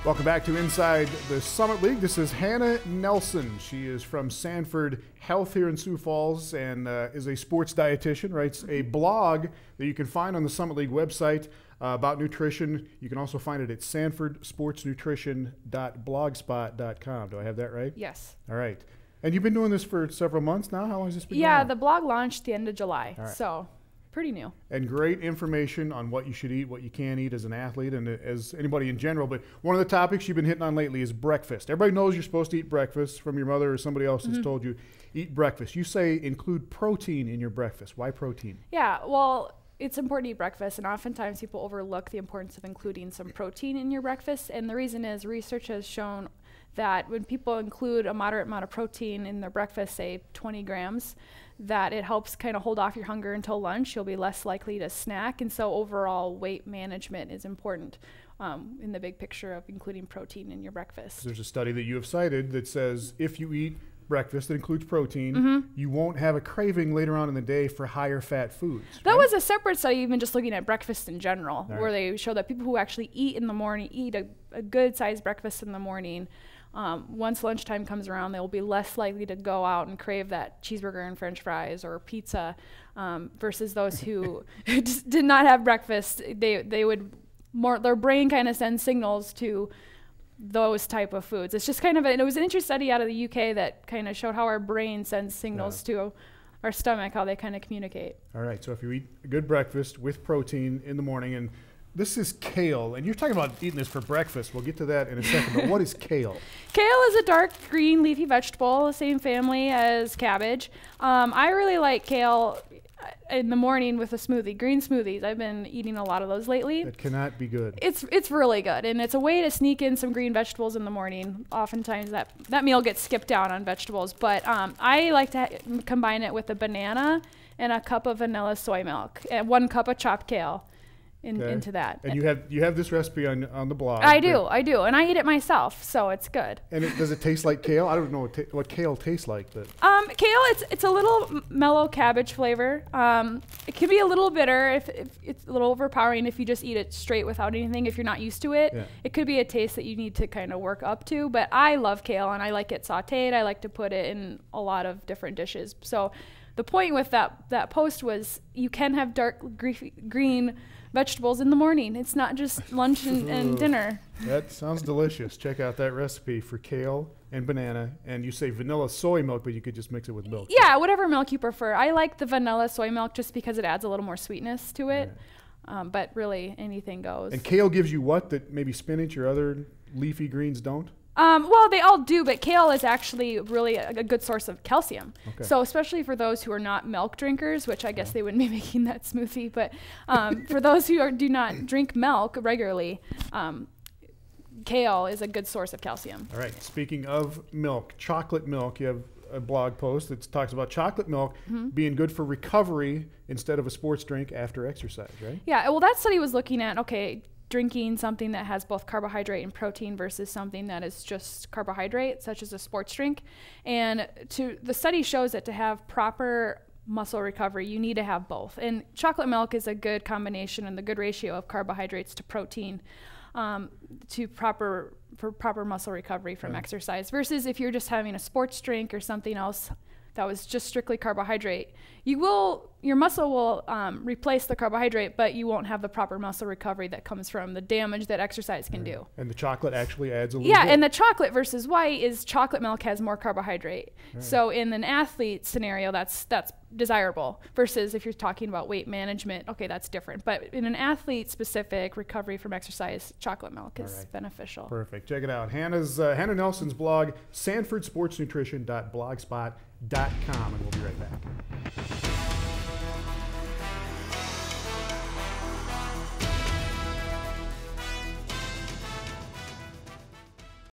Welcome back to Inside the Summit League. This is Hannah Nelson. She is from Sanford Health here in Sioux Falls and is a sports dietitian, writes a blog that you can find on the Summit League website about nutrition. You can also find it at sanfordsportsnutrition.blogspot.com. Do I have that right? Yes. All right. And you've been doing this for several months now? How long has this been going Yeah, on? the blog launched the end of July, right. so pretty new. And great information on what you should eat, what you can't eat as an athlete and as anybody in general. But one of the topics you've been hitting on lately is breakfast. Everybody knows you're supposed to eat breakfast from your mother or somebody else has told you, eat breakfast. You say include protein in your breakfast. Why protein? Yeah, well, it's important to eat breakfast, and oftentimes people overlook the importance of including some protein in your breakfast. And the reason is research has shown that when people include a moderate amount of protein in their breakfast, say 20 grams, that it helps kind of hold off your hunger until lunch. You'll be less likely to snack. And so overall weight management is important in the big picture of including protein in your breakfast. There's a study that you have cited that says if you eat breakfast that includes protein, you won't have a craving later on in the day for higher fat foods. That was a separate study, even just looking at breakfast in general, where right. they show that people who actually eat in the morning, eat a good sized breakfast in the morning, once lunchtime comes around, they will be less likely to go out and crave that cheeseburger and french fries or pizza versus those who just did not have breakfast. They would their brain kind of sends signals to those type of foods. It's just kind of it was an interesting study out of the UK that kind of showed how our brain sends signals to our stomach, how they kind of communicate. All right, so if you eat a good breakfast with protein in the morning, and this is kale, and you're talking about eating this for breakfast. We'll get to that in a second, but what is kale? Kale is a dark green leafy vegetable, the same family as cabbage. I really like kale in the morning with a smoothie, green smoothies. I've been eating a lot of those lately. That cannot be good. It's really good, and it's a way to sneak in some green vegetables in the morning. Oftentimes that meal gets skipped out on vegetables, but I like to combine it with a banana and a cup of vanilla soy milk and 1 cup of chopped kale. Into that. And you have this recipe on the blog. I do, and I eat it myself, so it's good. And does it taste like kale? I don't know what kale tastes like, but kale, it's a little mellow cabbage flavor. It can be a little bitter if it's a little overpowering if you just eat it straight without anything. If you're not used to it, it could be a taste that you need to kind of work up to. But I love kale, and I like it sautéed. I like to put it in a lot of different dishes. So the point with that post was you can have dark green vegetables in the morning. It's not just lunch and dinner. That sounds delicious. Check out that recipe for kale and banana. And you say vanilla soy milk, but you could just mix it with milk. Yeah, whatever milk you prefer. I like the vanilla soy milk just because it adds a little more sweetness to it. Right. But really, anything goes. And kale gives you what that maybe spinach or other leafy greens don't? Well, they all do, but kale is actually really a good source of calcium. Okay. So especially for those who are not milk drinkers, which I guess they wouldn't be making that smoothie, but for those who do not drink milk regularly, kale is a good source of calcium. All right. Speaking of milk, chocolate milk, you have a blog post that talks about chocolate milk being good for recovery instead of a sports drink after exercise, right? Yeah. Well, that study was looking at, drinking something that has both carbohydrate and protein versus something that is just carbohydrate, such as a sports drink. And the study shows that to have proper muscle recovery, you need to have both. And chocolate milk is a good combination and the good ratio of carbohydrates to protein for proper muscle recovery from exercise. Versus if you're just having a sports drink or something else that was just strictly carbohydrate, your muscle will replace the carbohydrate, but you won't have the proper muscle recovery that comes from the damage that exercise can do. And the chocolate actually adds a little bit. Yeah, and the chocolate versus white is chocolate milk has more carbohydrate. So in an athlete scenario, that's desirable. Versus if you're talking about weight management, that's different. But in an athlete-specific recovery from exercise, chocolate milk is beneficial. Perfect. Check it out. Hannah Nelson's blog, sanfordsportsnutrition.blogspot.com, and we'll be right back.